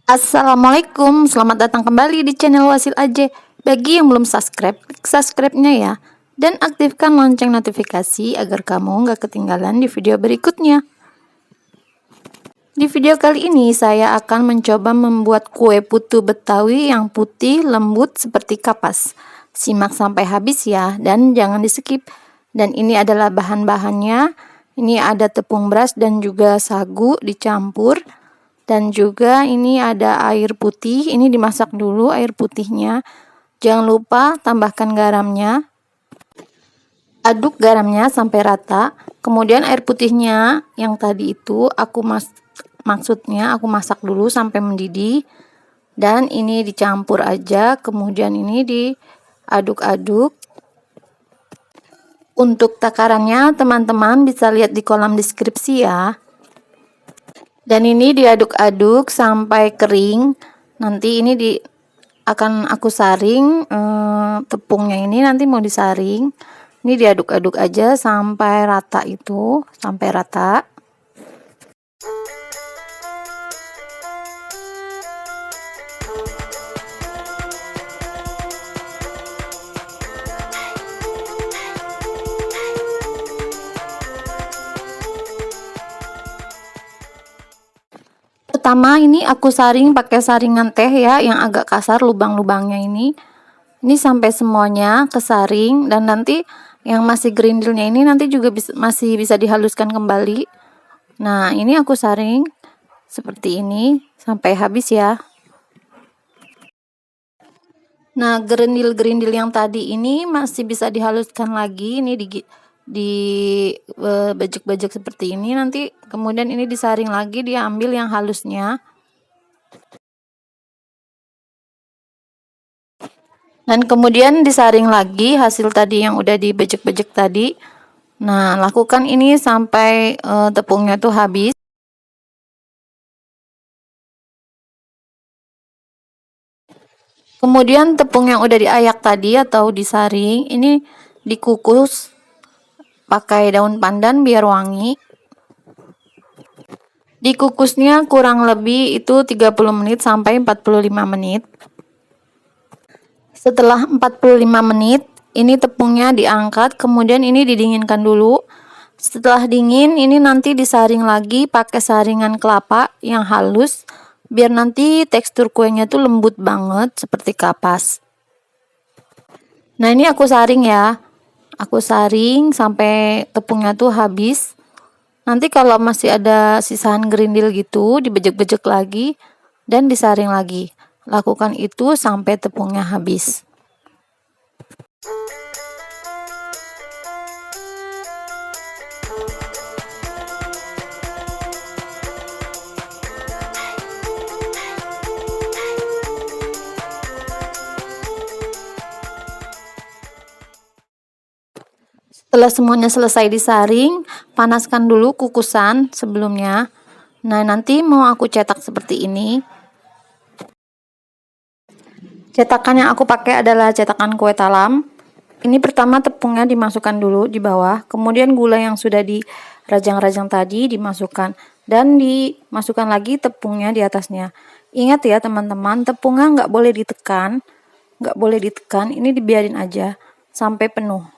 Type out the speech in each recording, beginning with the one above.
Assalamualaikum, selamat datang kembali di channel Wasil Aja. Bagi yang belum subscribe, klik subscribe-nya ya. Dan aktifkan lonceng notifikasi agar kamu nggak ketinggalan di video berikutnya. Di video kali ini saya akan mencoba membuat kue putu Betawi yang putih lembut seperti kapas. Simak sampai habis ya, dan jangan di skip. Dan ini adalah bahan-bahannya. Ini ada tepung beras dan juga sagu dicampur. Dan juga ini ada air putih, ini dimasak dulu air putihnya. Jangan lupa tambahkan garamnya. Aduk garamnya sampai rata. Kemudian air putihnya yang tadi itu maksudnya aku masak dulu sampai mendidih. Dan ini dicampur aja, kemudian ini diaduk-aduk. Untuk takarannya teman-teman bisa lihat di kolom deskripsi ya. Dan ini diaduk-aduk sampai kering. Nanti ini akan aku saring, tepungnya ini nanti mau disaring. Ini diaduk-aduk aja sampai rata sampai rata. Pertama ini aku saring pakai saringan teh ya, yang agak kasar lubang-lubangnya ini. Ini sampai semuanya kesaring, dan nanti yang masih gerindilnya ini nanti juga masih bisa dihaluskan kembali. Nah, ini aku saring seperti ini sampai habis ya. Nah, gerindil-gerindil yang tadi ini masih bisa dihaluskan lagi. Ini bajak-bajak seperti ini, nanti kemudian ini disaring lagi, diambil yang halusnya. Dan kemudian disaring lagi hasil tadi yang udah dibejek-bejek tadi. Nah, lakukan ini sampai tepungnya tuh habis. Kemudian tepung yang udah diayak tadi atau disaring ini dikukus pakai daun pandan biar wangi. Dikukusnya kurang lebih itu 30 menit sampai 45 menit. Setelah 45 menit, ini tepungnya diangkat, kemudian ini didinginkan dulu. Setelah dingin, ini nanti disaring lagi pakai saringan kelapa yang halus, biar nanti tekstur kuenya tuh lembut banget seperti kapas. Nah, ini aku saring ya. Aku saring sampai tepungnya tuh habis. Nanti kalau masih ada sisaan gerindil gitu, dibejek-bejek lagi dan disaring lagi. Lakukan itu sampai tepungnya habis. Setelah semuanya selesai disaring, panaskan dulu kukusan sebelumnya. Nah, nanti mau aku cetak seperti ini. Cetakan yang aku pakai adalah cetakan kue talam. Ini pertama tepungnya dimasukkan dulu di bawah, kemudian gula yang sudah dirajang-rajang tadi dimasukkan, dan dimasukkan lagi tepungnya di atasnya. Ingat ya teman-teman, tepungnya nggak boleh ditekan, ini dibiarin aja sampai penuh.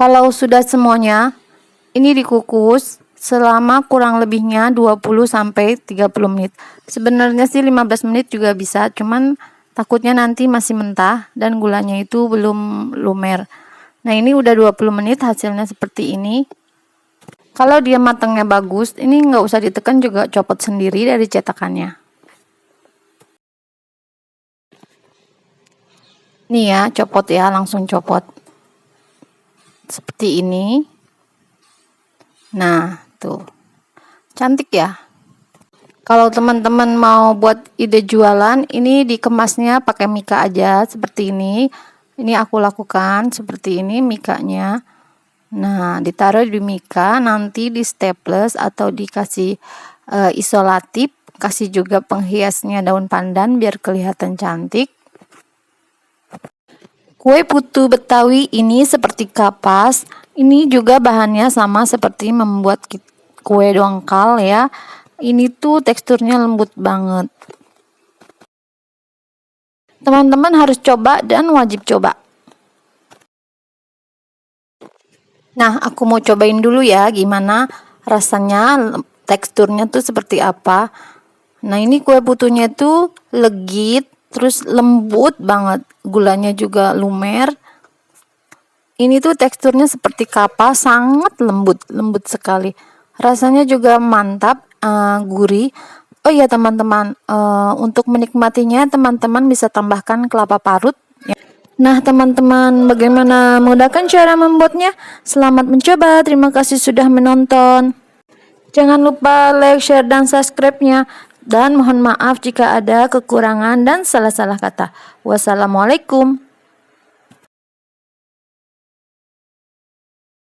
Kalau sudah semuanya, ini dikukus selama kurang lebihnya 20 sampai 30 menit. Sebenarnya sih 15 menit juga bisa, cuman takutnya nanti masih mentah dan gulanya itu belum lumer. Nah, ini udah 20 menit hasilnya seperti ini. Kalau dia matangnya bagus, ini nggak usah ditekan juga copot sendiri dari cetakannya. Nih ya, copot ya, langsung copot. Seperti ini. Nah, tuh. Cantik ya. Kalau teman-teman mau buat ide jualan, ini dikemasnya pakai mika aja seperti ini. Ini aku lakukan seperti ini mikanya. Nah, ditaruh di mika, nanti di staples atau dikasih isolatif. Kasih juga penghiasnya daun pandan biar kelihatan cantik. Kue putu Betawi ini seperti kapas. Ini juga bahannya sama seperti membuat kue dongkal ya. Ini tuh teksturnya lembut banget. Teman-teman harus coba dan wajib coba. Nah, aku mau cobain dulu ya gimana rasanya, teksturnya tuh seperti apa. Nah, ini kue putunya tuh legit, terus lembut banget, gulanya juga lumer. Ini tuh teksturnya seperti kapas, sangat lembut sekali. Rasanya juga mantap, gurih. Oh iya teman-teman, untuk menikmatinya teman-teman bisa tambahkan kelapa parut. Nah teman-teman, bagaimana mudahkan cara membuatnya? Selamat mencoba, terima kasih sudah menonton. Jangan lupa like, share, dan subscribe-nya. Dan mohon maaf jika ada kekurangan dan salah-salah kata. Wassalamualaikum.